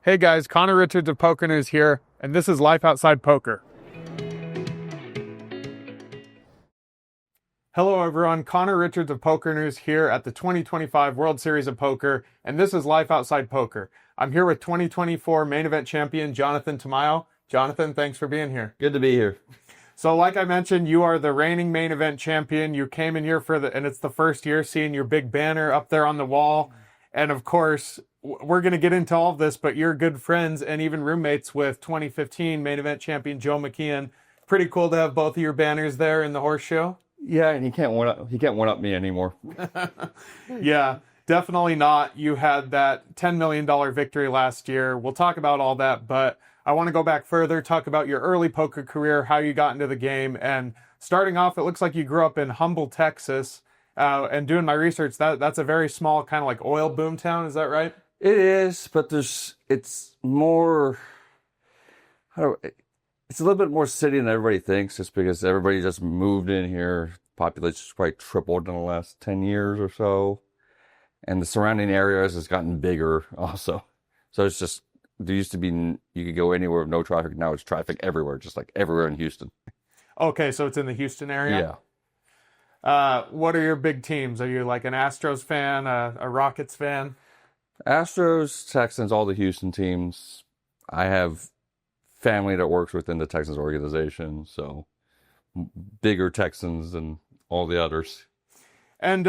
Hey guys, Connor Richards of PokerNews here, and this is Life Outside Poker. Hello everyone, Connor Richards of PokerNews here at the 2025 World Series of Poker, and this is Life Outside Poker. I'm here with 2024 Main Event champion Jonathan Tamayo. Jonathan, thanks for being here. Good to be here. So like I mentioned, you are the reigning Main Event champion. You came in here and it's the first year seeing your big banner up there on the wall. And of course, we're going to get into all of this, but you're good friends and even roommates with 2015 Main Event champion Joe McKeehen. Pretty cool to have both of your banners there in the horse show. Yeah, and he can't one up me anymore. Yeah, definitely not. You had that $10 million victory last year. We'll talk about all that, but I want to go back further, talk about your early poker career, how you got into the game, and starting off, it looks like you grew up in Humble, Texas, and doing my research, that's a very small kind of like oil boom town. Is that right? It is, but it's more, it's a little bit more city than everybody thinks, just because everybody just moved in here. Population's probably tripled in the last 10 years or so. And the surrounding areas has gotten bigger also. So it's just, there used to be, you could go anywhere with no traffic. Now it's traffic everywhere, just like everywhere in Houston. Okay, so it's in the Houston area? Yeah. What are your big teams? Are you like an Astros fan, a Rockets fan? Astros, Texans, all the Houston teams. I have family that works within the Texans organization, so bigger Texans than all the others. And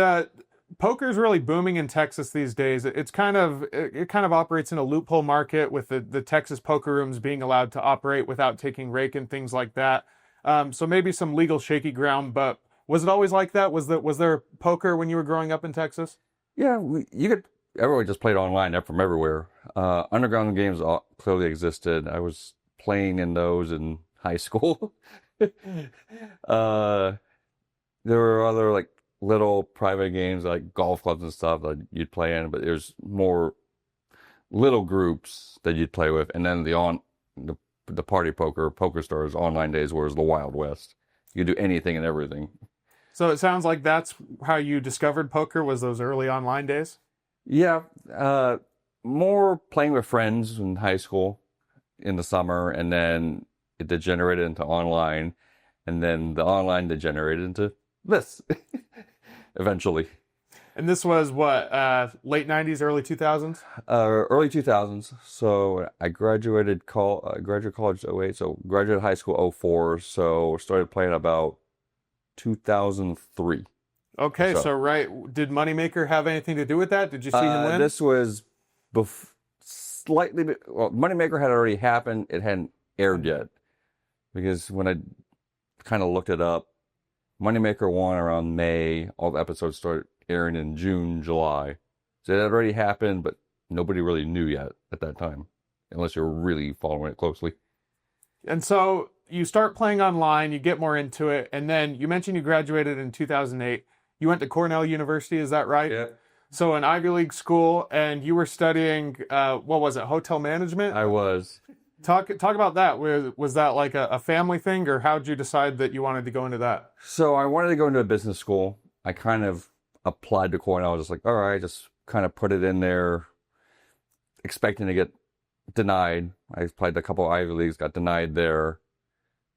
poker is really booming in Texas these days. It kind of operates in a loophole market with the Texas poker rooms being allowed to operate without taking rake and things like that. So maybe some legal shaky ground, but was it always like that? Was there poker when you were growing up in Texas? Yeah, everyone just played online from everywhere. Underground games clearly existed. I was playing in those in high school. There were other like little private games like golf clubs and stuff that you'd play in, but there's more little groups that you'd play with, and then the party poker stores online days was the Wild West. You could do anything and everything. So it sounds like that's how you discovered poker, was those early online days? Yeah, more playing with friends in high school in the summer, and then it degenerated into online, and then the online degenerated into this eventually. And this was what, late 90s, early 2000s? Early 2000s. So I graduated college 08, so graduated high school 04, so started playing about 2003. Okay, so right. Did Moneymaker have anything to do with that? Did you see him win? This was slightly, well, Moneymaker had already happened. It hadn't aired yet. Because when I kind of looked it up, Moneymaker won around May. All the episodes started airing in June, July. So it had already happened, but nobody really knew yet at that time, unless you're really following it closely. And so you start playing online, you get more into it, and then you mentioned you graduated in 2008. You went to Cornell University, is that right? Yeah. So an Ivy League school, and you were studying, what was it, hotel management? I was. Talk about that. Was that like a family thing, or how did you decide that you wanted to go into that? So I wanted to go into a business school. I kind of applied to Cornell. I was just like, all right, just kind of put it in there, expecting to get denied. I applied to a couple of Ivy Leagues, got denied there.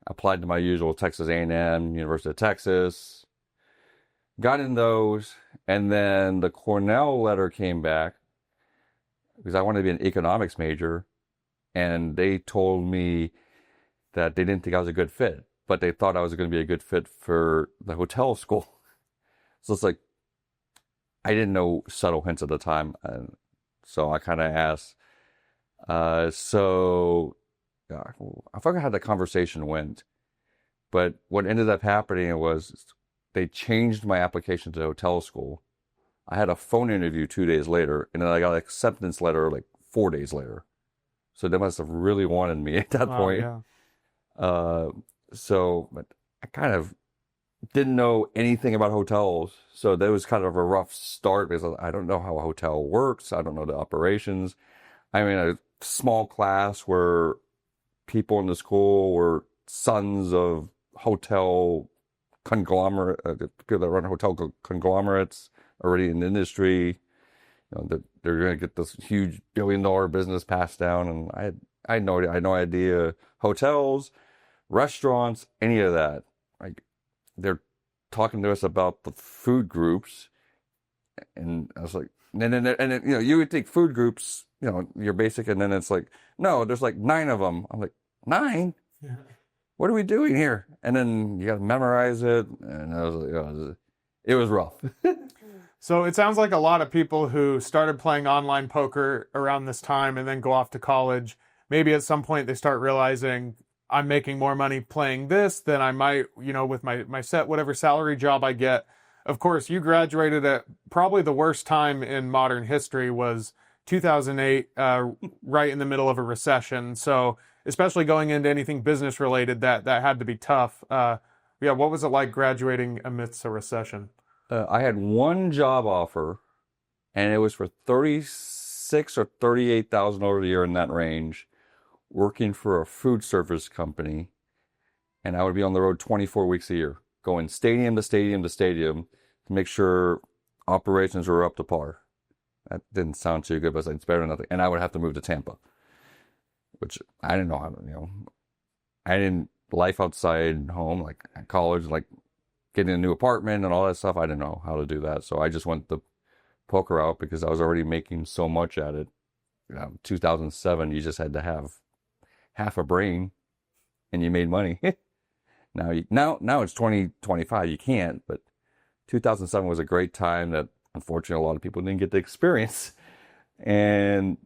Applied to my usual Texas A&M, University of Texas. Got in those, and then the Cornell letter came back because I wanted to be an economics major. And they told me that they didn't think I was a good fit, but they thought I was going to be a good fit for the hotel school. So it's like, I didn't know subtle hints at the time. And so I kind of asked, I forgot how the conversation went, but what ended up happening was they changed my application to hotel school. I had a phone interview 2 days later, and then I got an acceptance letter like 4 days later. So they must have really wanted me at that point. Yeah. But I kind of didn't know anything about hotels. So that was kind of a rough start because I don't know how a hotel works. I don't know the operations. I'm in a small class where people in the school were sons of hotel people that run hotel conglomerates already in the industry. that they're going to get this huge $1 billion business passed down. And I had no idea hotels, restaurants, any of that. Like, they're talking to us about the food groups, and I was like, and then you would think food groups, you're basic, and then it's like, no, there's like 9 of them. I'm like, 9? Yeah. What are we doing here? And then you got to memorize it, and I was like, it was rough. So it sounds like a lot of people who started playing online poker around this time and then go off to college, maybe at some point they start realizing, I'm making more money playing this than I might, with my set, whatever salary job I get. Of course, you graduated at probably the worst time in modern history was 2008, right in the middle of a recession. So especially going into anything business related, that had to be tough. What was it like graduating amidst a recession? I had one job offer, and it was for $36,000 or $38,000 a year, in that range, working for a food service company, and I would be on the road 24 weeks a year, going stadium to stadium to stadium to make sure operations were up to par. That didn't sound too good, but it's better than nothing. And I would have to move to Tampa, which I didn't know how to, I didn't, life outside home, like at college, like getting a new apartment and all that stuff, I didn't know how to do that. So I just went the poker out because I was already making so much at it. 2007, you just had to have half a brain and you made money. Now it's 2025, you can't, but 2007 was a great time that unfortunately a lot of people didn't get to experience. And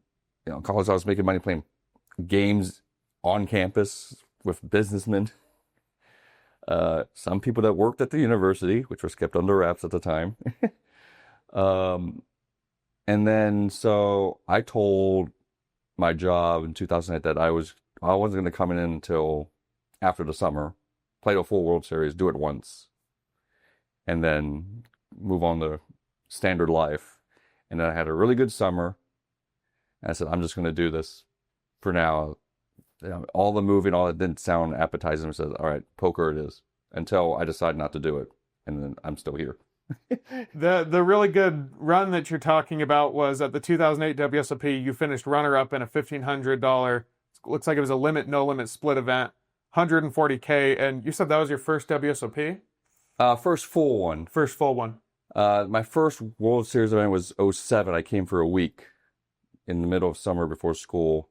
in college I was making money playing games on campus with businessmen. Some people that worked at the university, which was kept under wraps at the time. And then so I told my job in 2008 that I wasn't going to come in until after the summer, play the full World Series, do it once, and then move on to standard life. And then I had a really good summer. And I said, I'm just going to do this for now. All the moving, all that didn't sound appetizing. I said, all right, poker it is, until I decide not to do it. And then I'm still here. The really good run that you're talking about was at the 2008 WSOP. You finished runner-up in a $1,500, looks like it was a limit, no limit split event, $140K. And you said that was your first WSOP? First full one. First full one. My first World Series event was 2007. I came for a week in the middle of summer before school.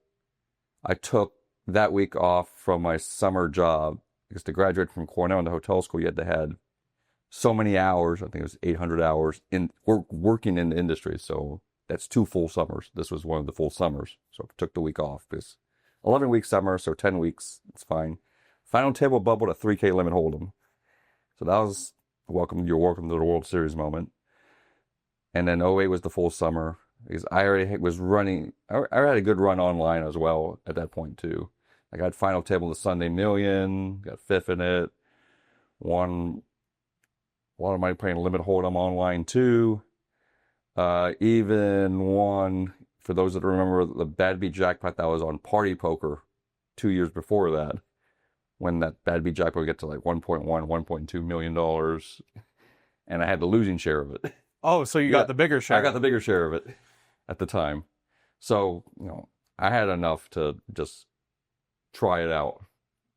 I took that week off from my summer job because to graduate from Cornell in the hotel school, you had to have so many hours. I think it was 800 hours in working in the industry. So that's 2 full summers. This was one of the full summers. So I took the week off. This 11-week summer, so 10 weeks. It's fine. Final table bubbled a 3K limit hold'em. So that was you're welcome to the World Series moment. And then 2008 was the full summer because I already was running. I had a good run online as well at that point too. I got final table the Sunday Million, got 5th in it, won a lot of money playing limit hold'em online too. Even won, for those that remember, the Bad Beat jackpot that was on Party Poker 2 years before that, when that Bad Beat jackpot would get to like $1.2 million, and I had the losing share of it. Oh, so you got the bigger share. I got the bigger share of it at the time. So, I had enough to just try it out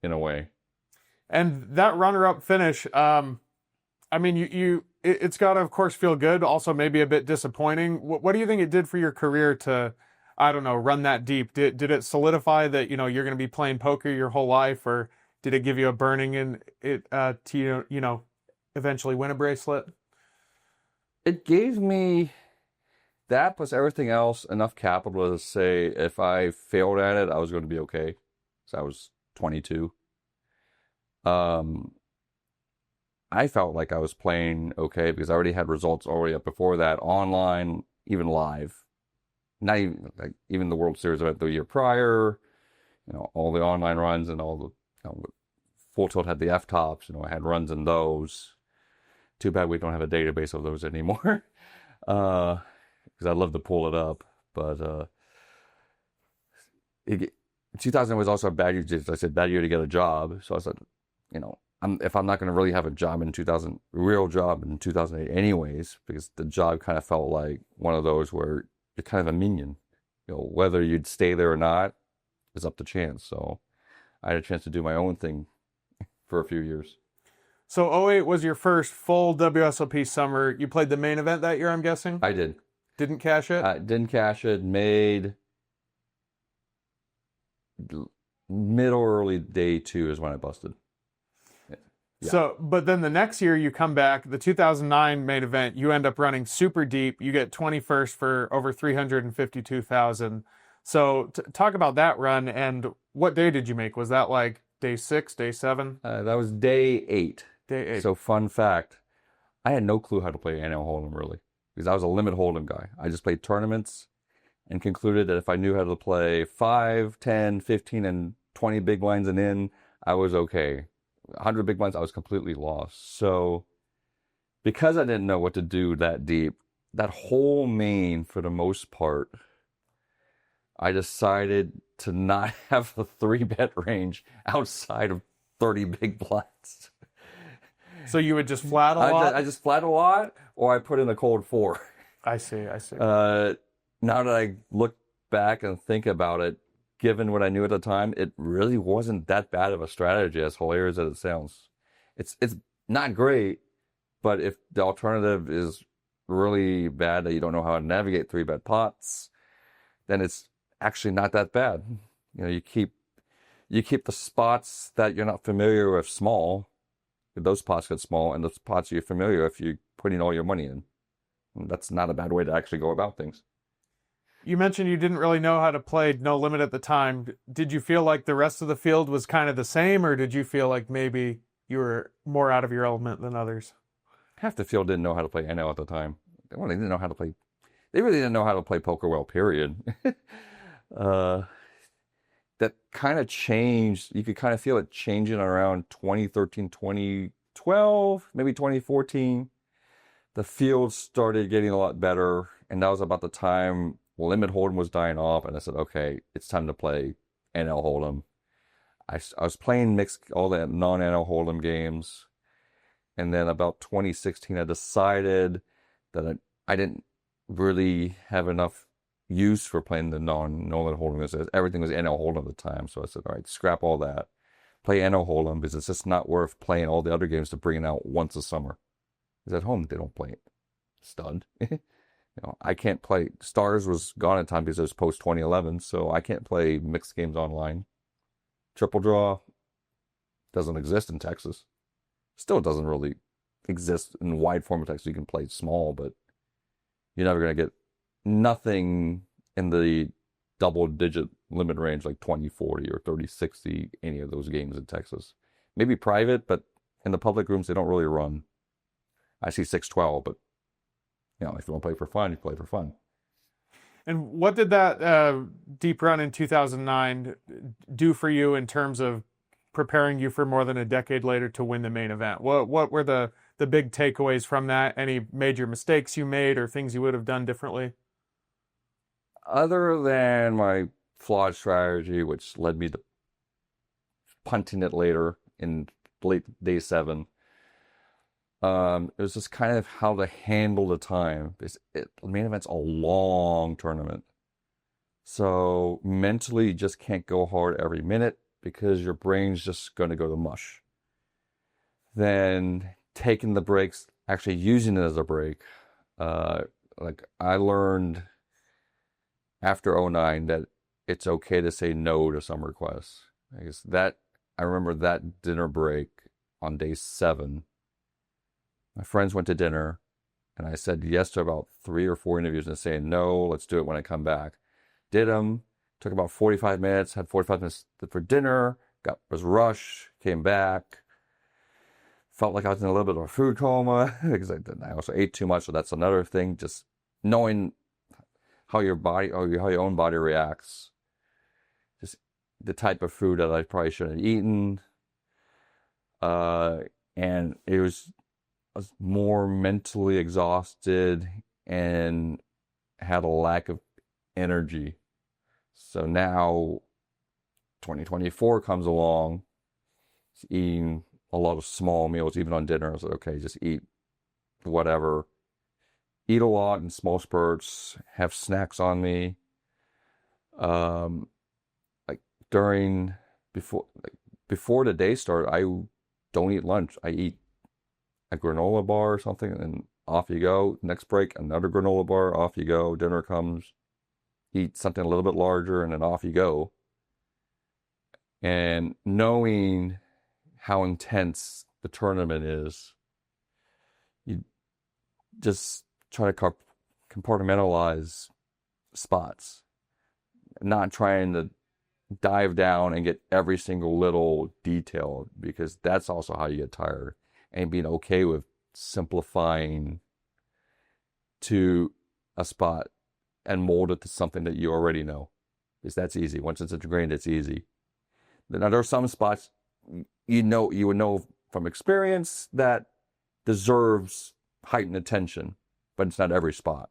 in a way. And that runner-up finish, I mean, it's got to, of course, feel good. Also, maybe a bit disappointing. What do you think it did for your career to, I don't know, run that deep? Did it solidify that, you're going to be playing poker your whole life, or did it give you a burning in it to, eventually win a bracelet? It gave me that plus everything else enough capital to say if I failed at it, I was going to be okay. So I was 22. I felt like I was playing okay because I already had results already up before that, online, even live. Not even the World Series event the year prior, all the online runs and all the, Full Tilt had the F-tops, I had runs in those. Too bad we don't have a database of those anymore. Because I'd love to pull it up. But 2000 was also a bad year. I said bad year to get a job. So I said, if I'm not going to really have a job in real job in 2008 anyways, because the job kind of felt like one of those where you're kind of a minion. Whether you'd stay there or not is up to chance. So I had a chance to do my own thing for a few years. So '08 was your first full WSOP summer. You played the main event that year, I'm guessing? I did. Didn't cash it? Didn't cash it. Made middle early day 2 is when I busted. Yeah. So, but then the next year you come back, the 2009 main event, you end up running super deep. You get 21st for over 352,000. So talk about that run, and what day did you make? Was that like day 6, day 7? That was day 8. Day 8. So fun fact, I had no clue how to play NL Hold'em really, because I was a limit Hold'em guy. I just played tournaments and concluded that if I knew how to play 5, 10, 15, and 20 big blinds and in, I was okay. 100 big blinds, I was completely lost. So because I didn't know what to do that deep, that whole main, for the most part, I decided to not have a 3-bet range outside of 30 big blinds. So you would just flat a lot? I just flat a lot, or I put in a cold 4. I see. Now that I look back and think about it, given what I knew at the time, it really wasn't that bad of a strategy, as hilarious as it sounds. It's not great, but if the alternative is really bad, that you don't know how to navigate 3-bet pots, then it's actually not that bad. You keep the spots that you're not familiar with small. Those pots get small, and the spots you're familiar with, you're putting all your money in. And that's not a bad way to actually go about things. You mentioned you didn't really know how to play no limit at the time. Did you feel like the rest of the field was kind of the same, or did you feel like maybe you were more out of your element than others? Half the field didn't know how to play NL at the time. They didn't know how to play. They really didn't know how to play poker well, period. That kind of changed. You could kind of feel it changing around 2013, 2012, maybe 2014. The field started getting a lot better, and that was about the time limit Hold'em was dying off, and I said, okay, it's time to play NL Hold'em. I was playing all the non-NL Hold'em games, and then about 2016, I decided that I didn't really have enough use for playing the non-limit Hold'em. Everything was NL Hold'em at the time, so I said, all right, scrap all that. Play NL Hold'em, because it's just not worth playing all the other games to bring it out once a summer. Because at home, they don't play it. Stunned. I can't play. Stars was gone at time because it was post 2011, so I can't play mixed games online. Triple Draw doesn't exist in Texas. Still doesn't really exist in wide format Texas. You can play small, but you're never going to get nothing in the double-digit limit range like 2040 or 3060, any of those games in Texas. Maybe private, but in the public rooms, they don't really run. I see 612, but if you want to play for fun, you play for fun. And what did that deep run in 2009 do for you in terms of preparing you for more than a decade later to win the main event? What were the big takeaways from that? Any major mistakes you made or things you would have done differently? Other than my flawed strategy, which led me to punting it later in late day 7, it was just kind of how to handle the time. The main event's a long tournament. So mentally, you just can't go hard every minute because your brain's just going to go to mush. Then taking the breaks, actually using it as a break. Like I learned after '09 that it's okay to say no to some requests. I remember that dinner break on day 7. My friends went to dinner, and I said yes to about 3 or 4 interviews and saying, no, let's do it when I come back. Did them, took about 45 minutes, had 45 minutes for dinner, was rushed, came back, felt like I was in a little bit of a food coma because I also ate too much, so that's another thing, just knowing how your body, or how your own body reacts. Just the type of food that I probably shouldn't have eaten. And I was more mentally exhausted and had a lack of energy. So now 2024 comes along, eating a lot of small meals, even on dinner. I was like, okay, just eat whatever. Eat a lot in small spurts, have snacks on me. Like before the day started, I don't eat lunch. I eat a granola bar or something, and off you go. Next break, another granola bar, off you go. Dinner comes, eat something a little bit larger, and then off you go. And knowing how intense the tournament is, you just try to compartmentalize spots, not trying to dive down and get every single little detail, because that's also how you get tired, and being okay with simplifying to a spot and mold it to something that you already know, because that's easy. Once it's ingrained, it's easy. Now, there are some spots you would know from experience that deserves heightened attention, but it's not every spot.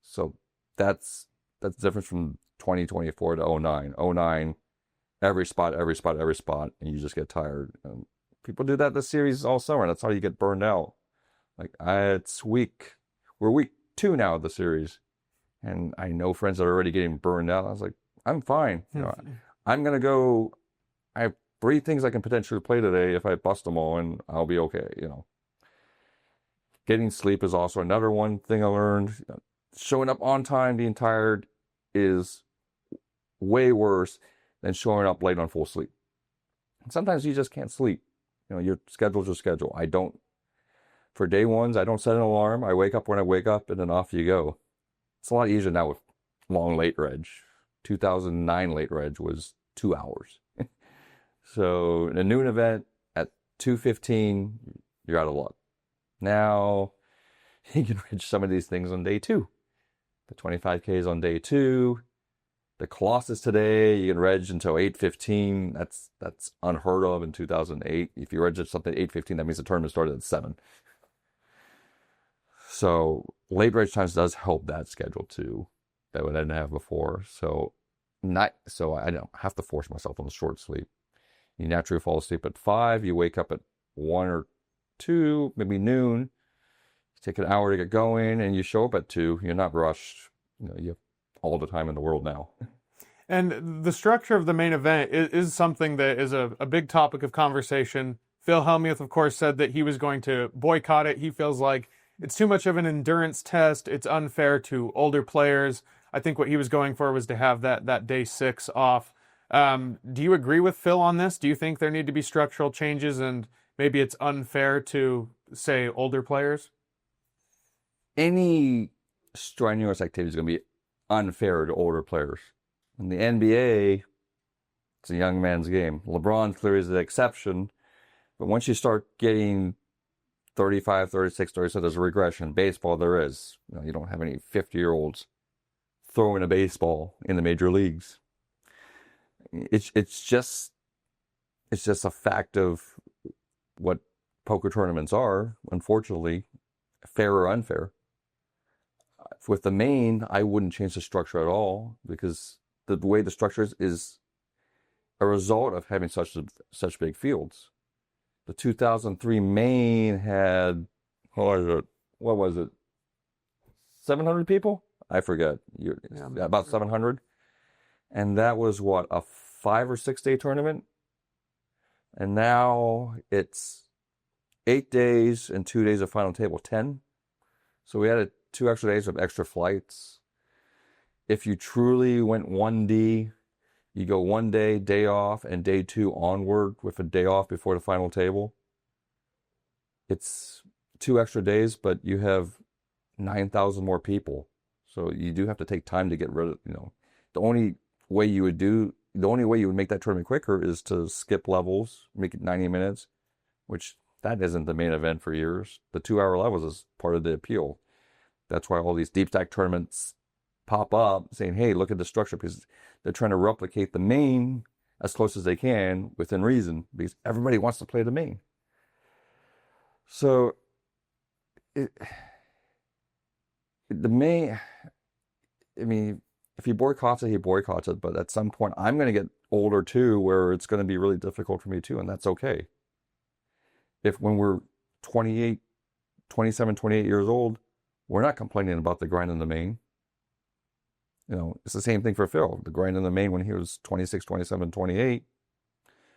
So that's different from 2024 to 09. 09, every spot, and you just get tired. People do that this series all summer. That's how you get burned out. Like, we're week 2 now of the series, and I know friends that are already getting burned out. I was like, I'm fine. I'm gonna go. I have 3 things I can potentially play today. If I bust them all, and I'll be okay. Getting sleep is also another one thing I learned. Showing up on time, being tired, is way worse than showing up late on full sleep. Sometimes you just can't sleep. Your schedule's your schedule. For day ones, I don't set an alarm. I wake up when I wake up, and then off you go. It's a lot easier now with long late reg. 2009 late reg was 2 hours. So in a noon event at 2:15, you're out of luck. Now you can reg some of these things on day 2. The 25Ks on day 2. The Colossus today, you can reg until 8:15. That's unheard of in 2008. If you reg something at 8:15, that means the tournament started at 7. So late reg times does help that schedule too, that I didn't have before. So I don't have to force myself on a short sleep. You naturally fall asleep at 5. You wake up at 1 or 2, maybe noon. You take an hour to get going, and you show up at 2. You're not rushed. You have all the time in the world now. And the structure of the main event is something that is a big topic of conversation. Phil Hellmuth, of course, said that he was going to boycott it. He feels like it's too much of an endurance test. It's unfair to older players. I think what he was going for was to have that day 6 off. Do you agree with Phil on this? Do you think there need to be structural changes, and maybe it's unfair to, say, older players? Any strenuous activity is going to be unfair to older players. In the NBA, it's a young man's game. LeBron clearly is the exception, but once you start getting 35, 36, 37, there's a regression. Baseball, there is. You don't have any 50-year-olds throwing a baseball in the major leagues. It's just a fact of what poker tournaments are, unfortunately, fair or unfair. With the main, I wouldn't change the structure at all, because the way the structure is a result of having such big fields. The 2003 main had, what was it? 700 people? I forget. About 700. And that was what, a 5 or 6 day tournament? And now it's 8 days and 2 days of final table, 10. So we added 2 extra days of extra flights. If you truly went 1D, you go 1 day off, and day 2 onward with a day off before the final table. It's 2 extra days, but you have 9,000 more people. So you do have to take time to get rid of, the only way you would make that tournament quicker is to skip levels, make it 90 minutes, which that isn't the main event for years. The 2-hour levels is part of the appeal. That's why all these deep stack tournaments pop up saying, hey, look at the structure, because they're trying to replicate the main as close as they can within reason, because everybody wants to play the main. So the main, if he boycotts it, he boycotts it. But at some point, I'm going to get older too, where it's going to be really difficult for me too, and that's okay. if when we're 28, 27, 28 years old, we're not complaining about the grind in the main. You know, it's the same thing for Phil. The grind in the main when he was 26, 27, 28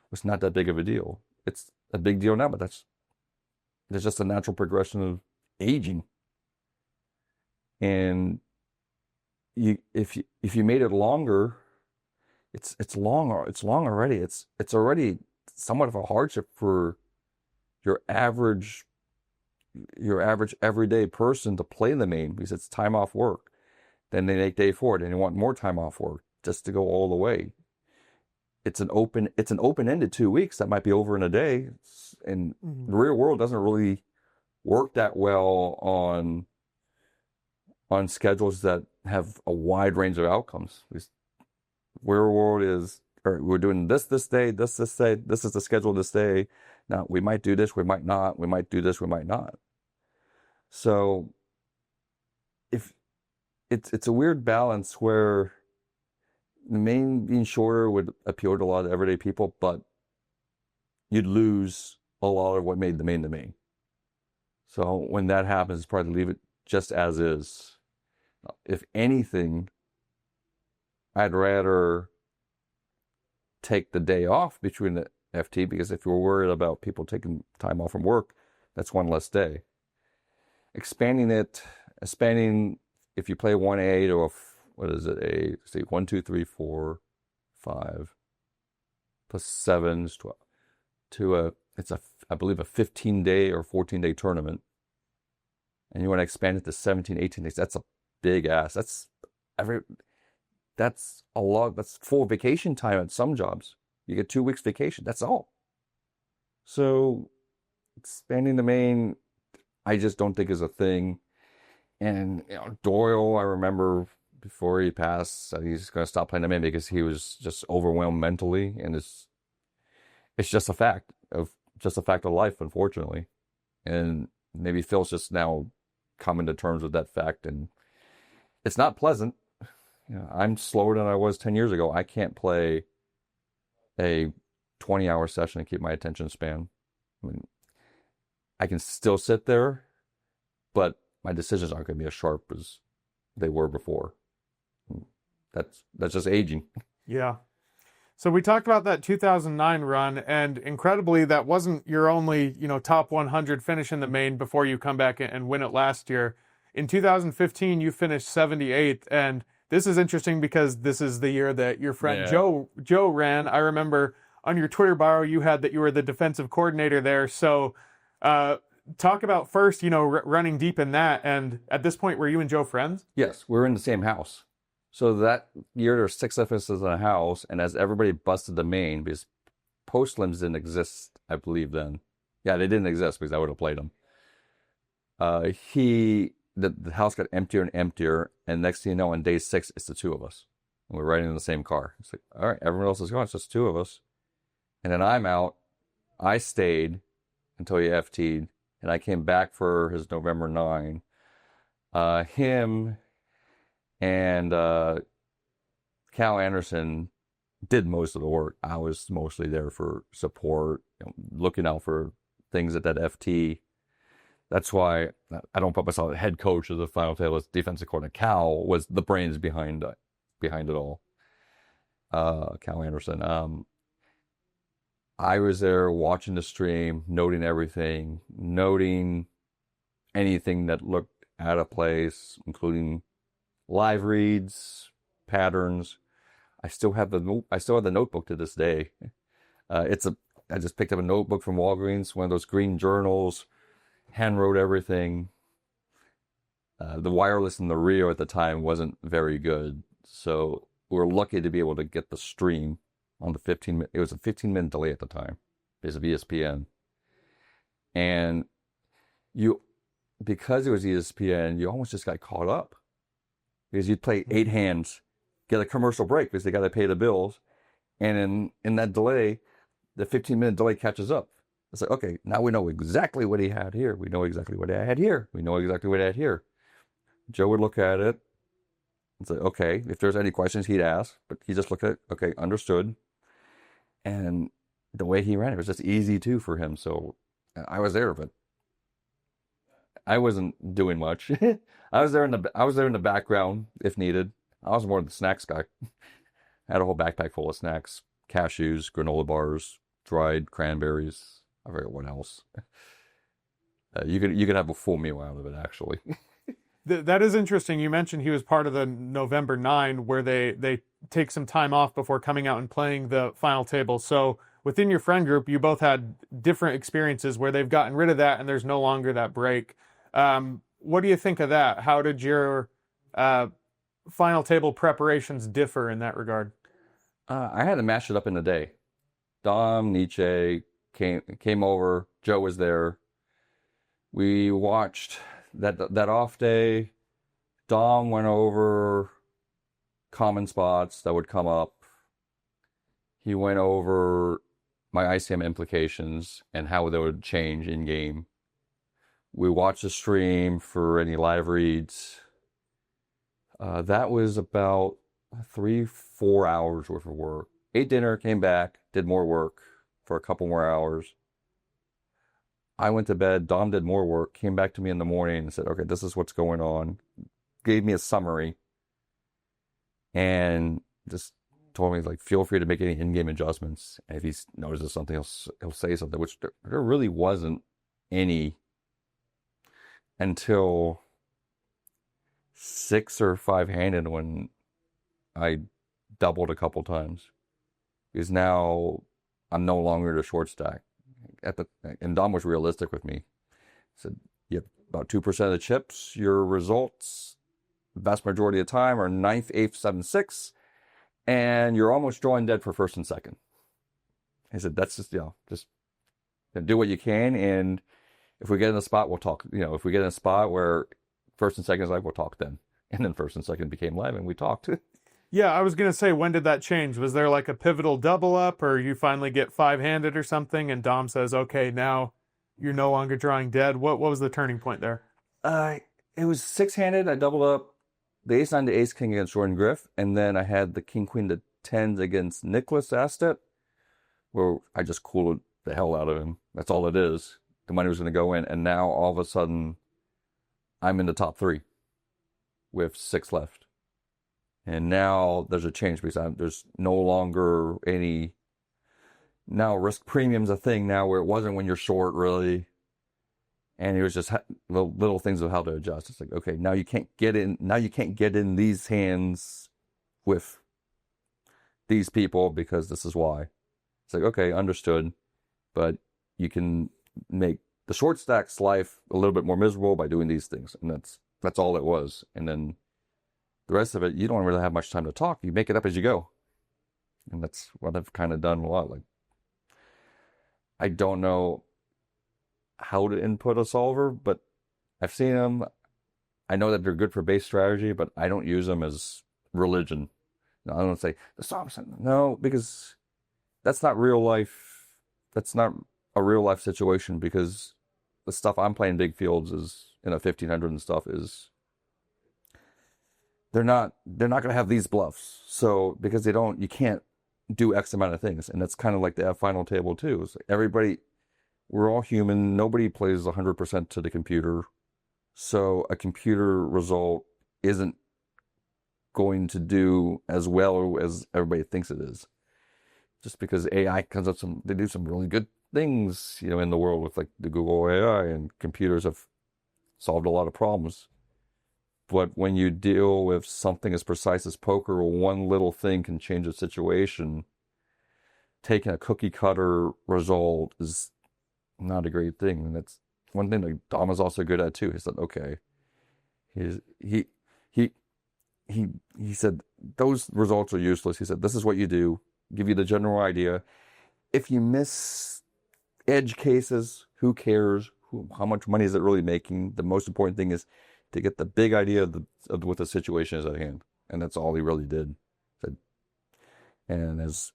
was not that big of a deal. It's a big deal now, but there's just a natural progression of aging. And if you made it longer, it's long already. It's already somewhat of a hardship for your average everyday person to play the main, because it's time off work. Then they make day 4, and they want more time off work just to go all the way. It's an open-ended 2 weeks that might be over in a day, and the real world doesn't really work that well on schedules that have a wide range of outcomes. Real world is, or we're doing this day, this day, this is the schedule this day. Now, we might do this, we might not. We might do this, we might not. So, if it's a weird balance where the main being shorter would appeal to a lot of everyday people, but you'd lose a lot of what made the main the main. So when that happens, probably leave it just as is. If anything, I'd rather take the day off between the FT, because if you're worried about people taking time off from work, that's one less day. Expanding if you play 1A to what is it? 1, 2, 3, 4, 5 plus 7 is 12 to I believe a 15-day or 14-day tournament, and you want to expand it to 17, 18 days. That's a big ass. That's a lot. That's full vacation time at some jobs. You get 2 weeks vacation. That's all. So expanding the main, I just don't think is a thing. And Doyle, I remember before he passed, he's going to stop playing the main because he was just overwhelmed mentally, and it's just a fact of life, unfortunately. And maybe Phil's just now coming to terms with that fact, and it's not pleasant. I'm slower than I was 10 years ago. I can't play a 20-hour session and keep my attention span. I mean, I can still sit there, but my decisions aren't going to be as sharp as they were before. That's just aging. Yeah. So we talked about that 2009 run, and incredibly, that wasn't your only, top 100 finish in the main before you come back and win it last year. In 2015, you finished 78th, and this is interesting because this is the year that your friend Joe ran. I remember on your Twitter bio you had that you were the defensive coordinator there. So talk about first, running deep in that. And at this point, were you and Joe friends? Yes, we're in the same house. So that year there were 6 FSs in the house, and as everybody busted the main, because post limbs didn't exist, I believe then. Yeah, they didn't exist because I would have played them. The house got emptier and emptier, and next thing you know, on day 6, it's the 2 of us. And we're riding in the same car. It's like, all right, everyone else is gone, it's just 2 of us. And then I'm out. I stayed until he FT'd, and I came back for his November 9. Him and Cal Anderson did most of the work. I was mostly there for support, looking out for things at that FT. That's why I don't put myself as head coach of the final table as defensive coordinator. Cal was the brains behind it all. Cal Anderson. I was there watching the stream, noting everything, noting anything that looked out of place, including live reads, patterns. I still have the notebook to this day. I just picked up a notebook from Walgreens, one of those green journals, hand wrote everything. The wireless in the Rio at the time wasn't very good, so we were lucky to be able to get the stream on the 15-minute. It was a 15-minute delay at the time because of ESPN, and because it was ESPN, you almost just got caught up because you'd play 8 hands, get a commercial break because they got to pay the bills, and in that delay, the 15-minute delay catches up. It's like, okay, now we know exactly what he had here. We know exactly what I had here. We know exactly what I had here. Joe would look at it and say, okay, if there's any questions, he'd ask, but he just looked at it, okay, understood. And the way he ran it was just easy too for him. So I was there, but I wasn't doing much. I was there in the background if needed. I was more the snacks guy. I had a whole backpack full of snacks, cashews, granola bars, dried cranberries. I forget what else. You could have a full meal out of it, actually. That is interesting. You mentioned he was part of the November 9, where they take some time off before coming out and playing the final table. So within your friend group, you both had different experiences where they've gotten rid of that and there's no longer that break. What do you think of that? How did your final table preparations differ in that regard? I had to mash it up in a day. Dom, Nietzsche came over. Joe was there. We watched that off day. Dom went over common spots that would come up. He went over my ICM implications and how they would change in game. We watched the stream for any live reads. That was about 3-4 hours worth of work. Ate dinner, came back, did more work for a couple more hours. I went to bed. Dom did more work, came back to me in the morning and said, okay, this is what's going on. Gave me a summary and just told me, like, feel free to make any in-game adjustments. And if he notices something, he'll say something, which there really wasn't any until 6 or 5-handed when I doubled a couple times. Because now I'm no longer the short stack. And Dom was realistic with me. He said, you have about 2% of the chips. Your results, the vast majority of the time, are 9th, 8th, 7th, 6th. And you're almost drawing dead for first and second. He said, that's just do what you can. And if we get in a spot, we'll talk. If we get in a spot where first and second is live, we'll talk then. And then first and second became live and we talked. Yeah, I was going to say, when did that change? Was there like a pivotal double up, or you finally get 5-handed or something and Dom says, okay, now you're no longer drawing dead? What was the turning point there? It was 6-handed. I doubled up the ace-9 to ace-king against Jordan Griff, and then I had the king-queen to 10s against Nicholas Astet, where I just cooled the hell out of him. That's all it is. The money was going to go in, and now all of a sudden I'm in the top 3 with 6 left. And now there's a change because there's no longer any. Now risk premium's a thing now, where it wasn't when you're short, really. And it was just little things of how to adjust. It's like, okay, now you can't get in. Now you can't get in these hands with these people because this is why. It's like, okay, understood. But you can make the short stack's life a little bit more miserable by doing these things. And that's all it was. And then the rest of it, you don't really have much time to talk. You make it up as you go. And that's what I've kind of done a lot. Like, I don't know how to input a solver, but I've seen them. I know that they're good for base strategy, but I don't use them as religion. No, I don't say the solver. No, because that's not real life. That's not a real life situation, because the stuff I'm playing big fields is in a 1500 and stuff is. They're not going to have these bluffs. So, because you can't do X amount of things. And that's kind of like the F final table too. It's like everybody, we're all human. Nobody plays 100% to the computer. So a computer result isn't going to do as well as everybody thinks it is. Just because AI comes up they do some really good things, in the world with like the Google AI, and computers have solved a lot of problems. But when you deal with something as precise as poker, one little thing can change a situation. Taking a cookie cutter result is not a great thing. And that's one thing that Dom is also good at too. He said, okay, he said, those results are useless. He said, this is what you do. Give you the general idea. If you miss edge cases, who cares? How much money is it really making? The most important thing is to get the big idea of what the situation is at hand. And that's all he really did. And as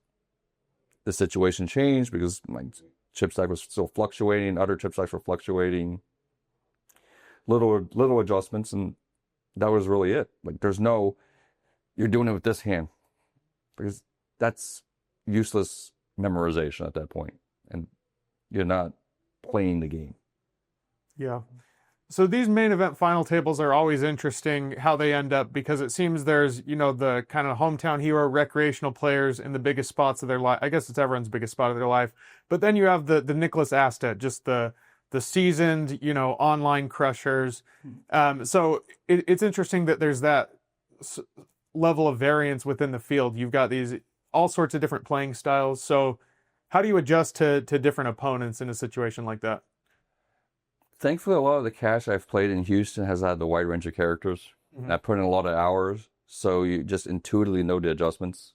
the situation changed, because my chip stack was still fluctuating, other chip stacks were fluctuating, little adjustments, and that was really it. Like, you're doing it with this hand, because that's useless memorization at that point. And you're not playing the game. Yeah. So these main event final tables are always interesting how they end up, because it seems there's, the kind of hometown hero recreational players in the biggest spots of their life. I guess it's everyone's biggest spot of their life. But then you have the Nicholas Astet, just the seasoned, online crushers. So it's interesting that there's that level of variance within the field. You've got these all sorts of different playing styles. So how do you adjust to different opponents in a situation like that? Thankfully, a lot of the cash I've played in Houston has had the wide range of characters. Mm-hmm. I put in a lot of hours, so you just intuitively know the adjustments.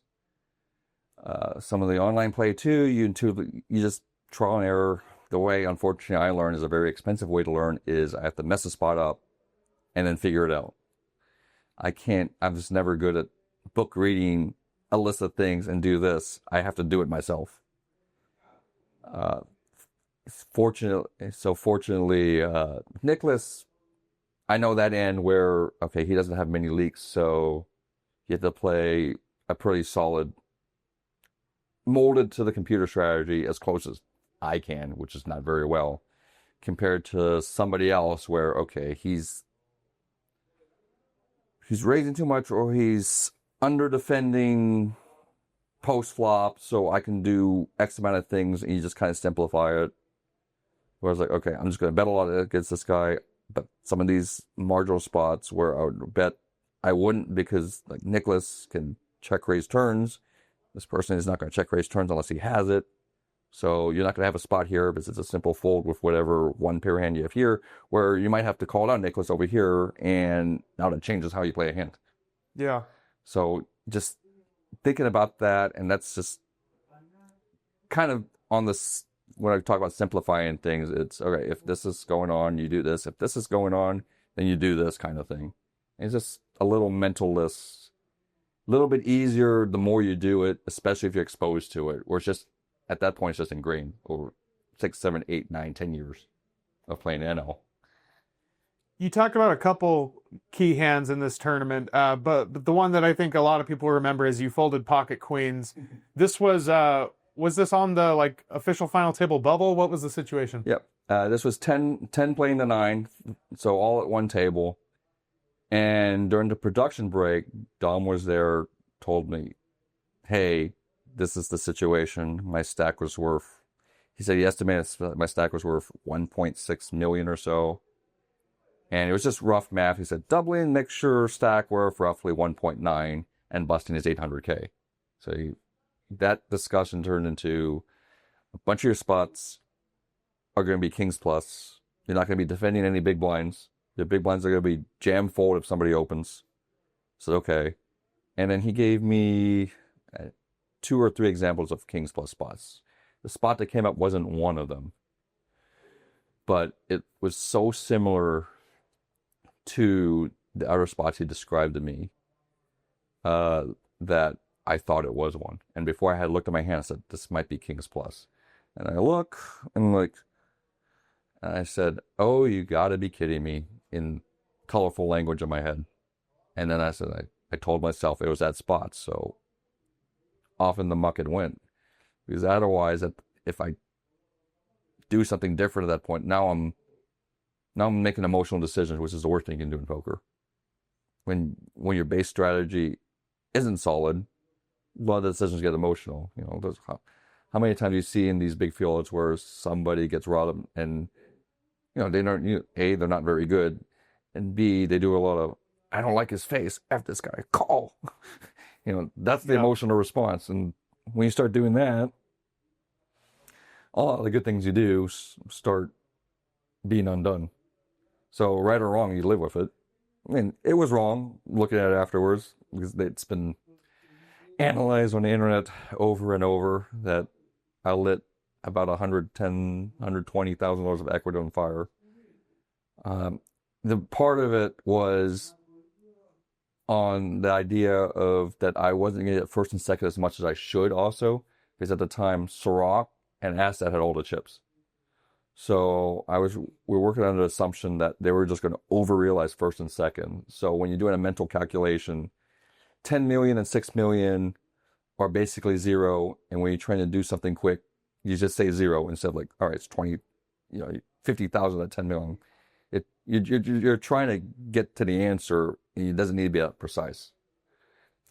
Some of the online play too, you just trial and error. The way, unfortunately, I learn is a very expensive way to learn is I have to mess a spot up and then figure it out. I'm just never good at book reading a list of things and do this. I have to do it myself. Fortunately, Nicholas, I know that end where, okay, he doesn't have many leaks, so you have to play a pretty solid, molded to the computer strategy as close as I can, which is not very well, compared to somebody else where, okay, he's raising too much or he's under defending post flop, so I can do X amount of things and you just kind of simplify it. Where I was like, okay, I'm just going to bet a lot against this guy. But some of these marginal spots where I would bet I wouldn't, because like Nicholas can check raise turns. This person is not going to check raise turns unless he has it. So you're not going to have a spot here because it's a simple fold with whatever one pair hand you have here, where you might have to call out Nicholas over here, and now that changes how you play a hand. Yeah. So just thinking about that, and that's just kind of on this. When I talk about simplifying things, it's, okay, if this is going on, you do this. If this is going on, then you do this kind of thing. It's just a little mental list. A little bit easier the more you do it, especially if you're exposed to it. Or it's just, at that point, it's just ingrained over 6, 7, 8, 9, 10 years of playing NL. You talk about a couple key hands in this tournament, but the one that I think a lot of people remember is you folded pocket queens. This was this on the official final table bubble? What was the situation? Yep. This was 10 playing the 9, so all at one table. And during the production break, Dom was there, told me, hey, this is the situation. My stack was worth, he said he estimated my stack was worth 1.6 million or so. And it was just rough math. He said doubling mixture stack worth roughly 1.9 and busting is 800K. So that discussion turned into a bunch of your spots are going to be Kings Plus. You're not going to be defending any big blinds. The big blinds are going to be jam fold if somebody opens. So, okay. And then he gave me 2 or 3 examples of Kings Plus spots. The spot that came up wasn't one of them. But it was so similar to the other spots he described to me that I thought it was one. And before I had looked at my hand, I said, this might be Kings Plus. And I look, and I said, oh, you gotta be kidding me, in colorful language in my head. And then I said, I told myself it was that spot. So off in the muck it went. Because otherwise, if I do something different at that point, now I'm making emotional decisions, which is the worst thing you can do in poker. When your base strategy isn't solid, a lot of the decisions get emotional. How many times do you see in these big fields where somebody gets robbed and they don't, A, they're not very good, and B, they do a lot of, I don't like his face, F this guy, call. That's the emotional response. And when you start doing that, all the good things you do start being undone. So right or wrong, you live with it. I mean, it was wrong looking at it afterwards, because it's been analyzed on the internet over and over that I lit about $120,000 of equity on fire. The part of it was on the idea of that I wasn't going to get first and second as much as I should also, because at the time, Ciroc and Asset had all the chips. So we were working on the assumption that they were just going to over-realize first and second. So when you're doing a mental calculation, 10 million and 6 million are basically zero. And when you're trying to do something quick, you just say zero instead of all right, it's 20, 50,000 at 10 million. You're trying to get to the answer, and it doesn't need to be that precise.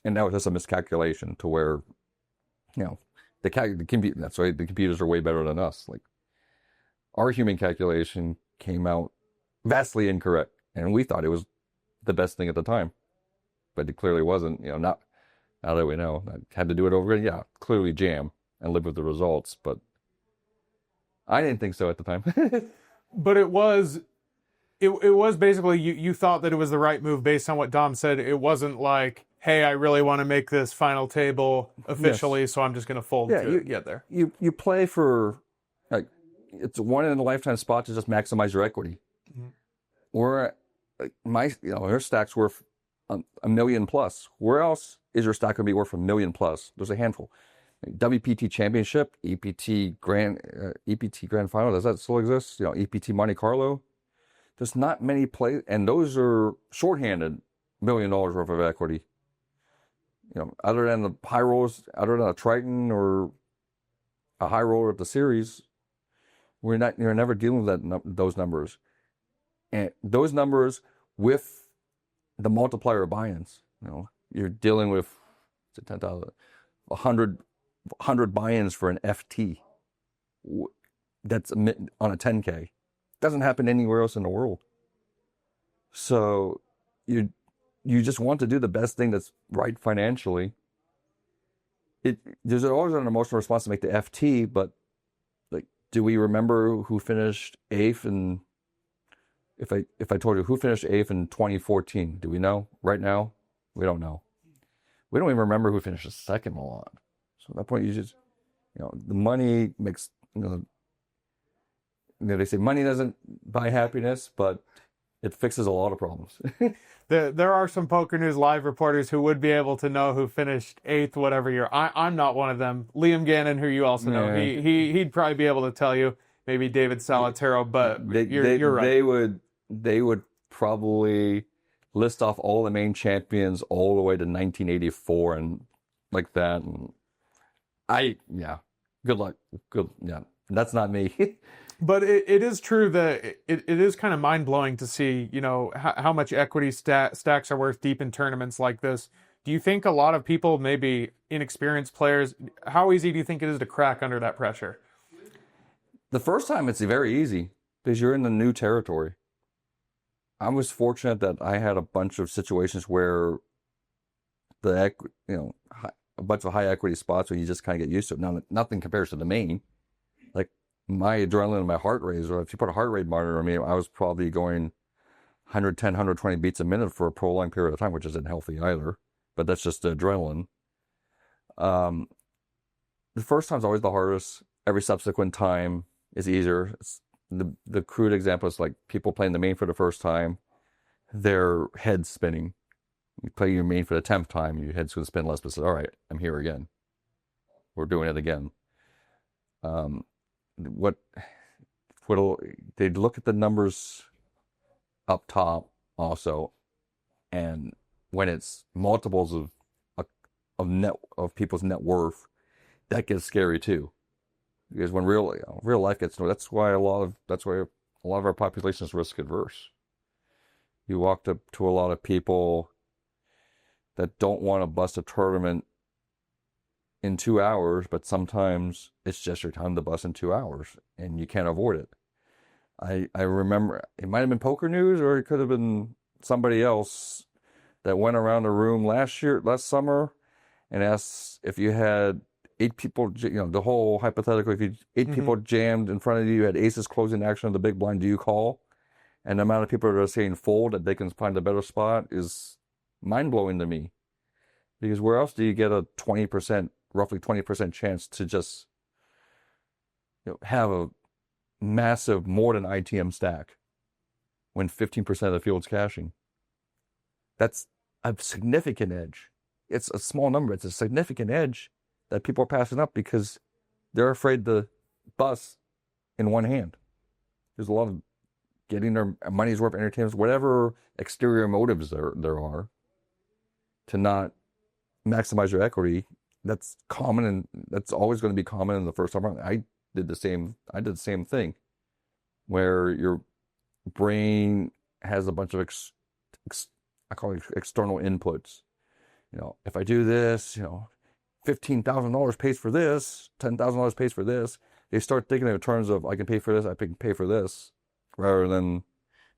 And that was just a miscalculation to where, that's why the computers are way better than us. Like, our human calculation came out vastly incorrect, and we thought it was the best thing at the time, but it clearly wasn't. Not now that we know. I had to do it over again. Yeah, clearly jam and live with the results, but I didn't think so at the time. But it was basically you thought that it was the right move based on what Dom said. It wasn't like, hey, I really want to make this final table officially, yes, so I'm just going to fold to get there. You play for, like, it's a one in a lifetime spot to just maximize your equity. Mm-hmm. Or your stack's worth $1 million plus. Where else is your stack going to be worth $1 million plus? There's a handful. WPT Championship, EPT Grand Final. Does that still exist? EPT Monte Carlo. There's not many plays, and those are shorthanded $1 million worth of equity. Other than the high rollers, other than a Triton or a high roller at the series, you're never dealing with those numbers. And those numbers with the multiplier of buy-ins, you're dealing with 10,000, 100 buy-ins for an FT. That's on a 10K. Doesn't happen anywhere else in the world. So you just want to do the best thing that's right financially. There's always an emotional response to make the FT, but like, do we remember who finished 8th? And if I told you who finished 8th in 2014, do we know right now? We don't know. We don't even remember who finished second a lot. So at that point, you just, the money makes, they say money doesn't buy happiness, but it fixes a lot of problems. There are some PokerNews live reporters who would be able to know who finished 8th whatever year. I'm not one of them. Liam Gannon, who you also know, he'd probably be able to tell you. Maybe David Salatero, but you're right. They would probably list off all the main champions all the way to 1984 and like that. And good luck. That's not me. But it is true that it is kind of mind-blowing to see, how much equity stacks are worth deep in tournaments like this. Do you think a lot of people, maybe inexperienced players, how easy do you think it is to crack under that pressure? The first time it's very easy because you're in the new territory. I was fortunate that I had a bunch of situations where a bunch of high equity spots where you just kind of get used to it. Now, nothing compares to the main. Like, my adrenaline and my heart rate, or if you put a heart rate monitor on me, I was probably going 110, 120 beats a minute for a prolonged period of time, which isn't healthy either. But that's just the adrenaline. The first time's always the hardest. Every subsequent time is easier. The crude example is like people playing the main for the first time, their head's spinning. You play your main for the 10th time, your head's going to spin less, but say, all right, I'm here again. We're doing it again. They look at the numbers up top also, and when it's multiples of people's net worth, that gets scary too. Because when real life gets that's why a lot of our population is risk adverse. You walked up to a lot of people that don't want to bust a tournament in 2 hours, but sometimes it's just your time to bust in 2 hours, and you can't avoid it. I remember, it might have been PokerNews, or it could have been somebody else that went around the room last summer, and asked if you had 8 people, the whole hypothetical, if you 8 people jammed in front of you, you had aces closing action on the big blind, do you call? And the amount of people that are saying fold, that they can find a better spot, is mind-blowing to me. Because where else do you get a roughly 20% chance to just have a massive, more than ITM stack when 15% of the field's cashing? That's a significant edge. It's a small number. It's a significant edge that people are passing up because they're afraid to bust in one hand. There's a lot of getting their money's worth entertainment, whatever exterior motives there are to not maximize your equity. That's common, and that's always going to be common in the first time round. I did the same thing. where your brain has a bunch of I call it external inputs. If I do this, $15,000 pays for this, $10,000 pays for this. They start thinking in terms of, I can pay for this, I can pay for this, rather than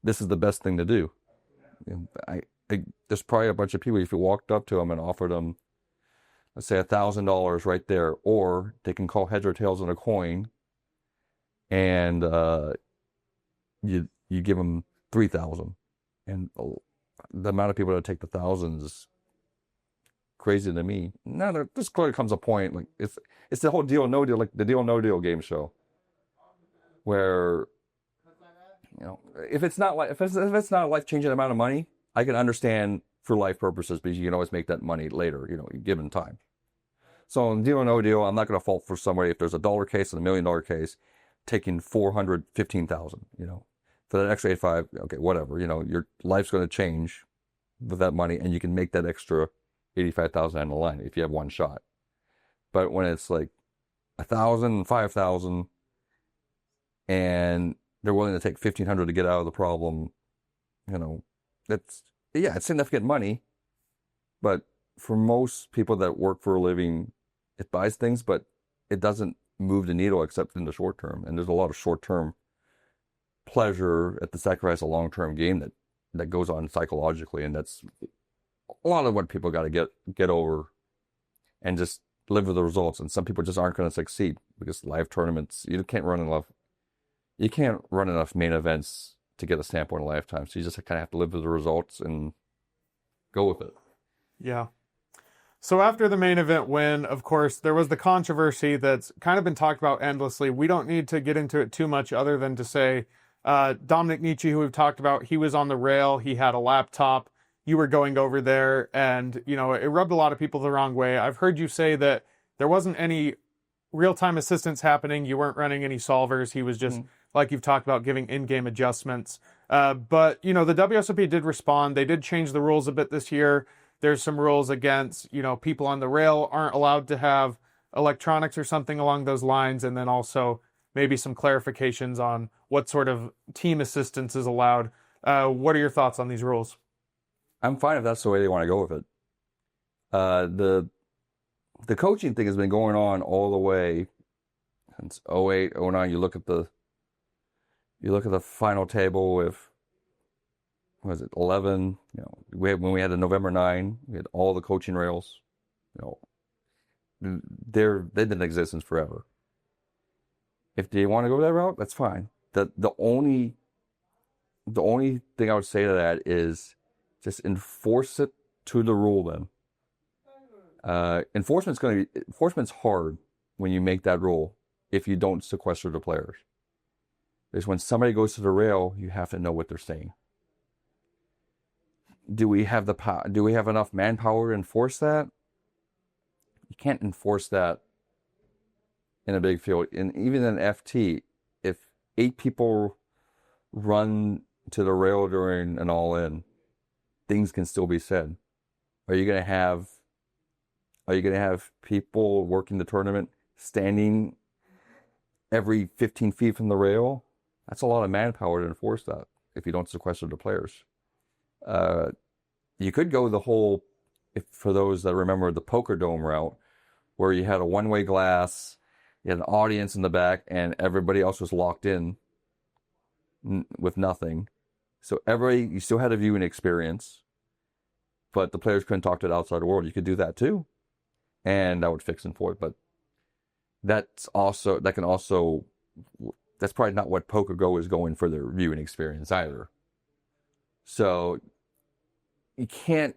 this is the best thing to do. There's probably a bunch of people, if you walked up to them and offered them, let's say $1,000 right there, or they can call heads or tails on a coin, and you give them 3,000, and the amount of people that take the thousands is crazy to me. Now, this clearly comes a point, like it's the whole deal no deal, like the deal no deal game show, where if it's not a life changing amount of money, I can understand for life purposes, because you can always make that money later, given time. So in deal or no deal, I'm not going to fault for somebody if there's a dollar case and $1 million case, taking $415,000, for that extra 85, okay, whatever, your life's going to change with that money, and you can make that extra 85,000 on the line if you have one shot. But when it's like 1,000, 5,000, and they're willing to take 1,500 to get out of the problem, it's significant money. But for most people that work for a living, it buys things, but it doesn't move the needle except in the short term. And there's a lot of short-term pleasure at the sacrifice of long-term gain that goes on psychologically, and that's a lot of what people got to get over and just live with the results. And some people just aren't going to succeed because live tournaments, you can't run enough main events to get a sample in a lifetime. So you just kind of have to live with the results and go with it. Yeah. So after the main event win, of course, there was the controversy that's kind of been talked about endlessly. We don't need to get into it too much other than to say Dominic Nietzsche, who we've talked about, he was on the rail. He had a laptop. You were going over there, and, it rubbed a lot of people the wrong way. I've heard you say that there wasn't any real-time assistance happening. You weren't running any solvers. He was just, like you've talked about, giving in-game adjustments. But, the WSOP did respond. They did change the rules a bit this year. There's some rules against, people on the rail aren't allowed to have electronics or something along those lines. And then also maybe some clarifications on what sort of team assistance is allowed. What are your thoughts on these rules? I'm fine if that's the way they want to go with it. The coaching thing has been going on all the way since 08, 09. You look at the final table with, what was it, 11? When we had the November 9, we had all the coaching rails. They've been in existence forever. If they want to go that route, that's fine. The only thing I would say to that is just enforce it to the rule then. Enforcement's hard when you make that rule if you don't sequester the players. Because when somebody goes to the rail, you have to know what they're saying. Do we have enough manpower to enforce that? You can't enforce that in a big field. And even in FT, if 8 people run to the rail during an all-in, things can still be said. Are you going to have people working the tournament standing every 15 feet from the rail? That's a lot of manpower to enforce that if you don't sequester the players. You could go the whole, for those that remember the Poker Dome route, where you had a one-way glass, you had an audience in the back, and everybody else was locked in with nothing. So you still had a viewing experience, but the players couldn't talk to the outside world. You could do that too, and that would fix and forth. But that's probably not what PokerGo is going for their viewing experience either. So you can't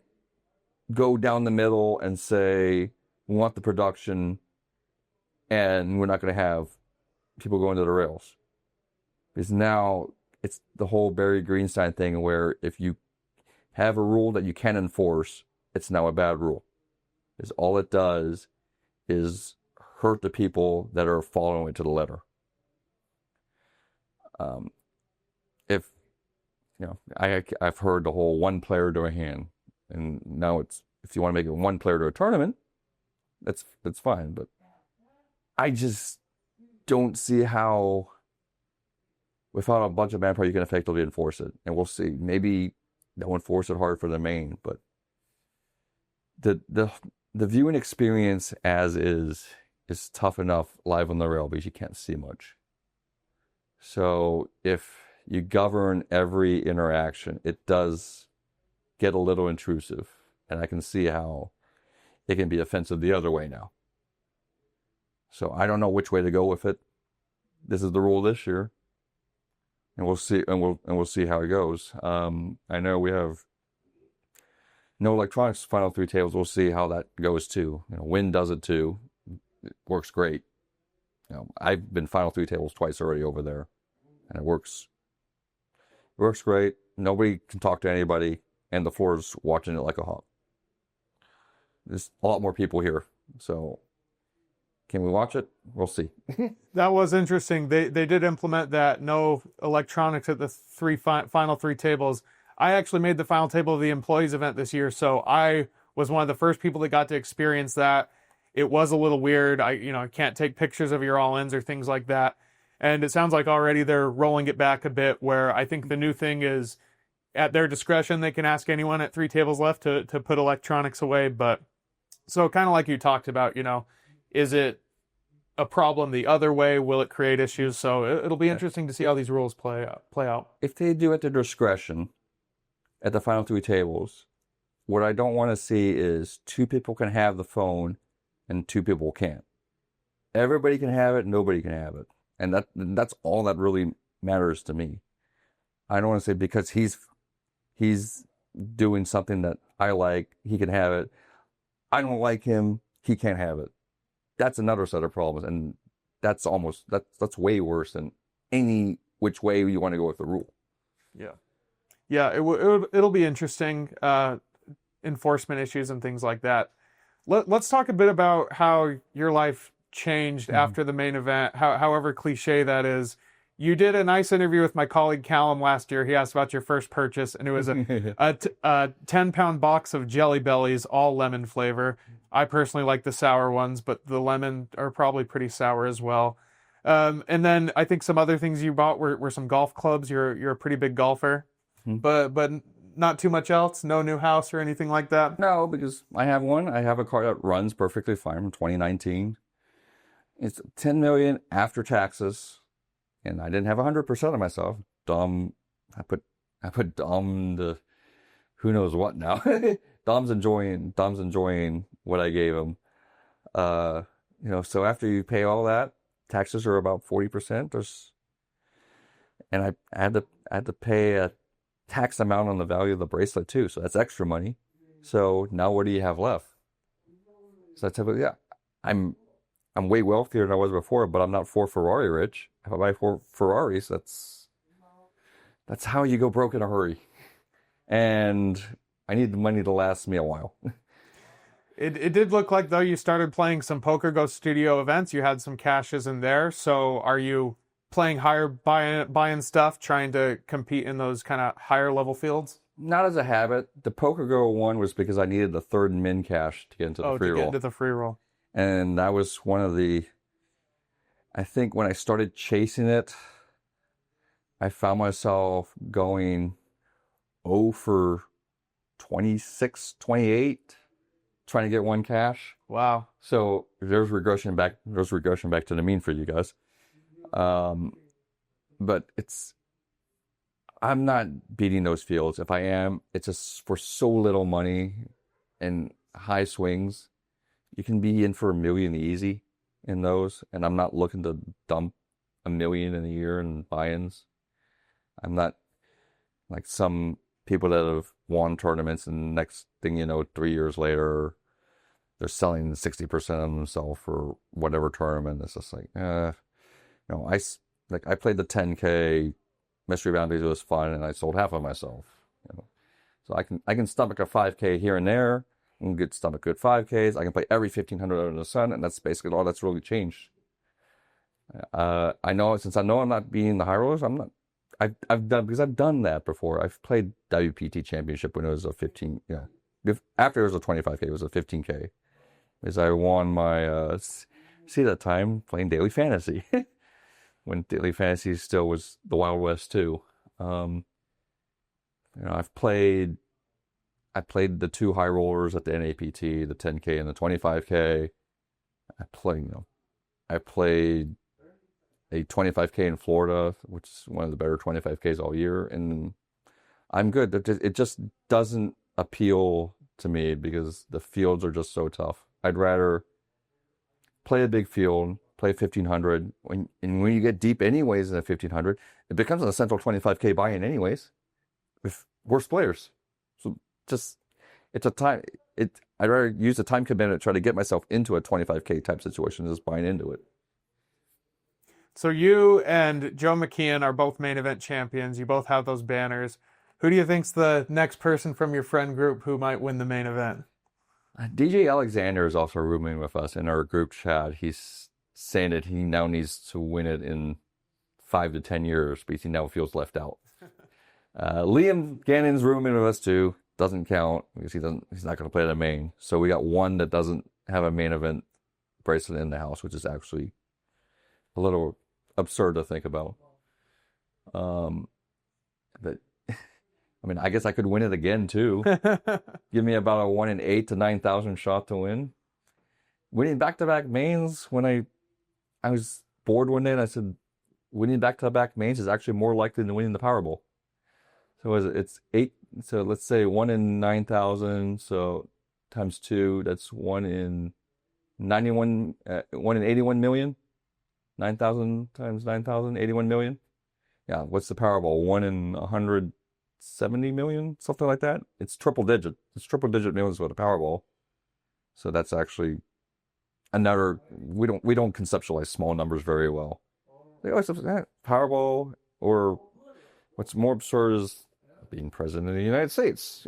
go down the middle and say, we want the production and we're not going to have people going to the rails. Because now it's the whole Barry Greenstein thing where if you have a rule that you can't enforce, it's now a bad rule. Because all it does is hurt the people that are following it to the letter. I've heard the whole one player to a hand, and now it's, if you want to make it one player to a tournament, that's fine. But I just don't see how, without a bunch of manpower, you can effectively enforce it. And we'll see. Maybe they'll enforce it hard for the main, but the viewing experience as is tough enough live on the rail because you can't see much. So if you govern every interaction, it does get a little intrusive. And I can see how it can be offensive the other way now. So I don't know which way to go with it. This is the rule this year. And we'll see, and we'll see how it goes. I know we have no electronics final three tables. We'll see how that goes too. Win does it too. It works great. I've been final three tables twice already over there, and it works. It works great. Nobody can talk to anybody, and the floor is watching it like a hawk. There's a lot more people here, so can we watch it? We'll see. That was interesting. They did implement that no electronics at the final three tables. I actually made the final table of the employees event this year, so I was one of the first people that got to experience that. It was a little weird. I can't take pictures of your all-ins or things like that. And it sounds like already they're rolling it back a bit, where I think the new thing is at their discretion, they can ask anyone at three tables left to put electronics away. But so kind of like you talked about, is it a problem the other way? Will it create issues? So it'll be interesting to see how these rules play out. If they do at their discretion at the final three tables, what I don't want to see is two people can have the phone and two people can't. Everybody can have it, nobody can have it. And that's all that really matters to me. I don't want to say because he's doing something that I like, he can have it. I don't like him, he can't have it. That's another set of problems, and that's way worse than any which way you want to go with the rule. Yeah, it'll be interesting, enforcement issues and things like that. Let's talk a bit about how your life changed after the main event, however cliche that is. You did a nice interview with my colleague Callum last year. He asked about your first purchase, and it was a 10-pound box of Jelly Bellies, all lemon flavor. I personally like the sour ones, but the lemon are probably pretty sour as well. And then I think some other things you bought were some golf clubs. You're a pretty big golfer, but not too much else. No new house or anything like that. No, because I have one. I have a car that runs perfectly fine from 2019. It's $10 million after taxes. And I didn't have 100% of myself. Dom, I put Dom to who knows what now. Dom's enjoying what I gave him. So after you pay all that, taxes are about 40%. And I had to pay a tax amount on the value of the bracelet too. So that's extra money. So now what do you have left? So I said, yeah, I'm way wealthier than I was before, but I'm not Ferrari rich. If I buy 4 Ferraris, that's how you go broke in a hurry. And I need the money to last me a while. It did look like, though, you started playing some Poker Go Studio events. You had some cashes in there. So are you playing higher, buying stuff, trying to compete in those kind of higher level fields? Not as a habit. The Poker Go one was because I needed the third min cash to get into the free roll. To get into the free roll. And that was one of I think when I started chasing it, I found myself going 0 for 26, 28, trying to get one cash. Wow. So there's regression back to the mean for you guys. But I'm not beating those fields. If I am, it's just for so little money and high swings. You can be in for $1 million easy in those, and I'm not looking to dump $1 million in a year in buy-ins. I'm not like some people that have won tournaments, and next thing you know, 3 years later, they're selling 60% of themselves for whatever tournament. It's just like, I played the 10K Mystery Bounties. It was fun, and I sold half of myself. So I can stomach a 5K here and there. I can get stomach good 5Ks. I can play every 1,500 under the sun, and that's basically all that's really changed. I know I'm not beating the high rollers. I've done that before. I've played WPT Championship when it was a 15. After it was a 25K, it was a 15K. Because I won my at that time playing Daily Fantasy. when daily fantasy still was the Wild West too. I played the two high rollers at the NAPT, the 10K and the 25K. I played a 25K in Florida, which is one of the better 25Ks all year, and I'm good. It just doesn't appeal to me because the fields are just so tough. I'd rather play a big field, play 1500. When you get deep anyways in a 1500, it becomes an essential 25K buy-in anyways with worse players. So I'd rather use the time commitment to try to get myself into a 25K type situation than just buying into it. So you and Joe McKeehen are both main event champions. You both have those banners. Who do you think's the next person from your friend group who might win the main event? DJ Alexander is also rooming with us in our group chat. He's saying that he now needs to win it in 5 to 10 years because he now feels left out. Liam Gannon's rooming with us too. Doesn't count because he's not going to play the main. So we got one that doesn't have a main event bracelet in the house, which is actually a little absurd to think about. But I mean, I guess I could win it again too. Give me about a 1 in 8 to 9,000 shot to win. Winning back-to-back mains when I was bored one day and I said, winning back-to-back mains is actually more likely than winning the Powerball. So it's 8. So let's say 1 in 9,000. So times 2, that's 1 in 91. 1 in 81 million. 9,000 times 9,000, 81 million. Yeah, what's the Powerball? 1 in 170 million, something like that. It's triple digit. It's triple digit millions with a Powerball. So that's actually another. We don't conceptualize small numbers very well. They always have Powerball, or what's more absurd is being president of the United States.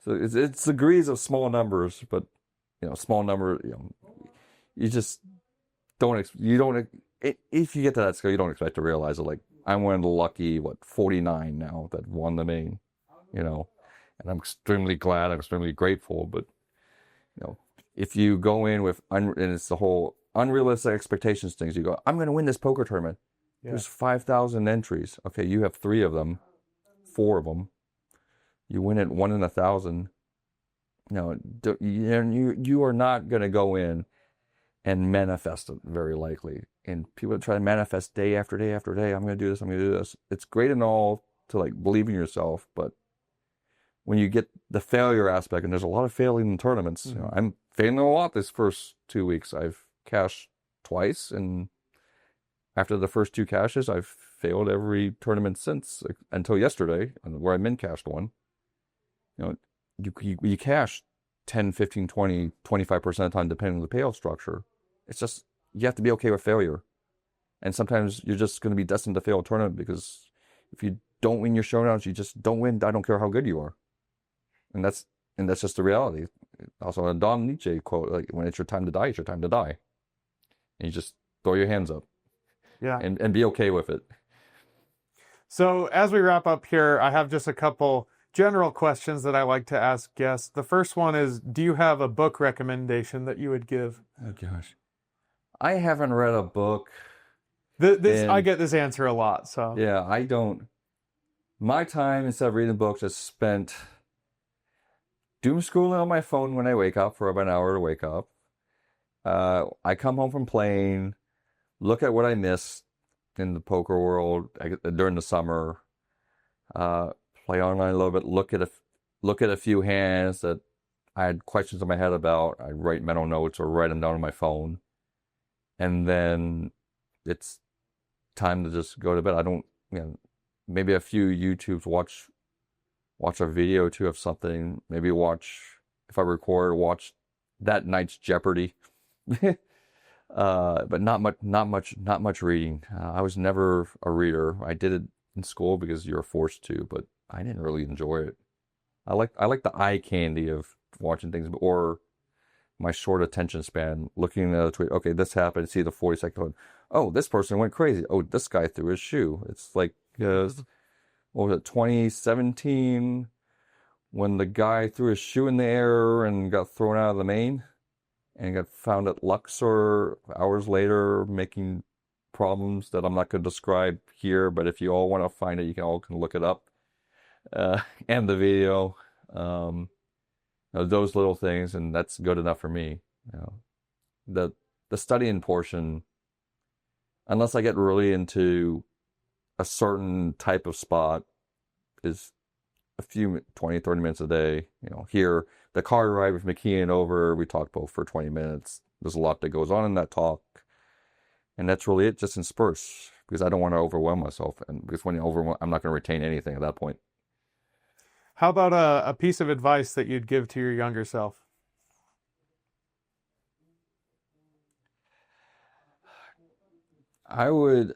So it's degrees of small numbers, but small number. You just don't. If you get to that scale, you don't expect to realize it. Like, I'm one of the lucky 49 now that won the main, and I'm extremely glad. I'm extremely grateful. But if you go in with and it's the whole unrealistic expectations things. You go, I'm going to win this poker tournament. Yeah. There's 5,000 entries. Okay, you have 3 of them, 4 of them. You win it 1 in 1,000. You are not going to go in and manifest it very likely. And people try to manifest day after day after day. I'm going to do this. I'm going to do this. It's great and all to believe in yourself, but when you get the failure aspect, and there's a lot of failing in tournaments. Mm-hmm. I'm failing a lot this first 2 weeks. I've cashed twice, and after the first 2 cashes, I've failed every tournament since until yesterday, where I min cashed one. You cash 10, 15, 20, 25% of the time, depending on the payout structure. It's just, you have to be okay with failure. And sometimes you're just going to be destined to fail a tournament because if you don't win your showdowns, you just don't win. I don't care how good you are. And that's just the reality. Also, a Don Nietzsche quote, when it's your time to die, it's your time to die. And you just throw your hands up. Yeah. And be okay with it. So as we wrap up here, I have just a couple general questions that I like to ask guests. The first one is, do you have a book recommendation that you would give? Oh, gosh. I haven't read a book. I get this answer a lot. So yeah, I don't. My time, instead of reading books, is spent doom scrolling on my phone when I wake up for about an hour to wake up. I come home from playing, look at what I missed in the poker world during the summer, play online a little bit, look at a few hands that I had questions in my head about. I write mental notes or write them down on my phone, and then it's time to just go to bed. I don't, maybe a few YouTubes, watch a video or two of something. Maybe if I record, watch that night's Jeopardy. But not much reading. I was never a reader. I did it in school because you were forced to, but I didn't really enjoy it. I like the eye candy of watching things, or my short attention span, looking at a tweet. Okay, this happened. See the 40-second one. Oh, this person went crazy. Oh, this guy threw his shoe. It's like, what was it, 2017, when the guy threw his shoe in the air and got thrown out of the main, and got found at Luxor hours later making problems that I'm not going to describe here, but if you all want to find it, you can all look it up, and the video, those little things, and that's good enough for me. The studying portion, unless I get really into a certain type of spot, is a few 20, 30 minutes a day. Here, the car ride with McKeehen over, we talked both for 20 minutes. There's a lot that goes on in that talk. And that's really it, just in spurts, because I don't want to overwhelm myself. And because when you overwhelm, I'm not going to retain anything at that point. How about a piece of advice that you'd give to your younger self? I would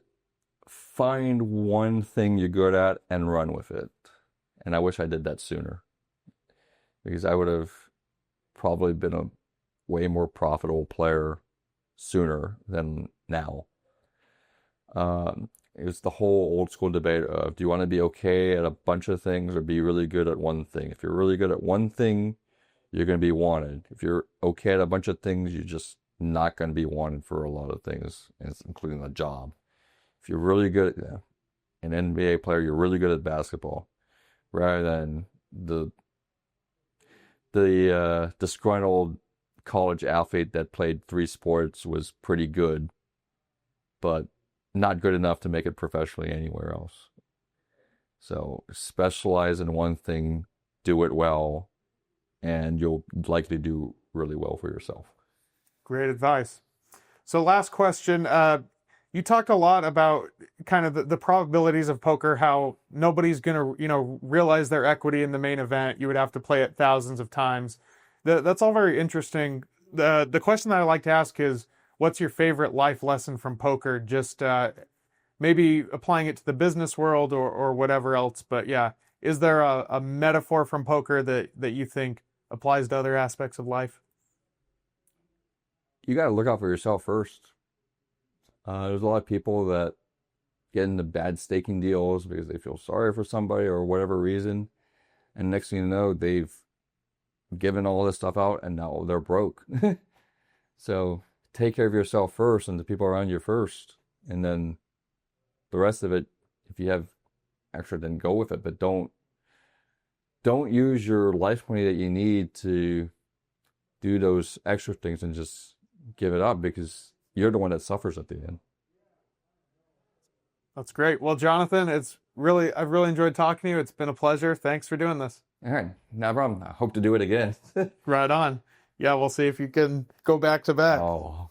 find one thing you're good at and run with it. And I wish I did that sooner, because I would have probably been a way more profitable player sooner than now. It was the whole old school debate of, do you want to be okay at a bunch of things or be really good at one thing? If you're really good at one thing, you're going to be wanted. If you're okay at a bunch of things, you're just not going to be wanted for a lot of things, including a job. If you're really good at an NBA player, you're really good at basketball, rather than the disgruntled college athlete that played 3 sports, was pretty good, but not good enough to make it professionally anywhere else. So specialize in one thing, do it well, and you'll likely do really well for yourself. Great advice. So last question. You talked a lot about kind of the probabilities of poker, how nobody's going to, realize their equity in the main event. You would have to play it thousands of times. That's all very interesting. The question that I like to ask is, what's your favorite life lesson from poker? Just maybe applying it to the business world or whatever else. But yeah, is there a metaphor from poker that you think applies to other aspects of life? You got to look out for yourself first. There's a lot of people that get into bad staking deals because they feel sorry for somebody or whatever reason. And next thing you know, they've given all this stuff out and now they're broke. So take care of yourself first and the people around you first. And then the rest of it, if you have extra, then go with it. But don't use your life money that you need to do those extra things and just give it up, because you're the one that suffers at the end. That's great. Well, Jonathan, I've really enjoyed talking to you. It's been a pleasure. Thanks for doing this. All right. No problem. I hope to do it again. Right on. Yeah, we'll see if you can go back to back. Oh.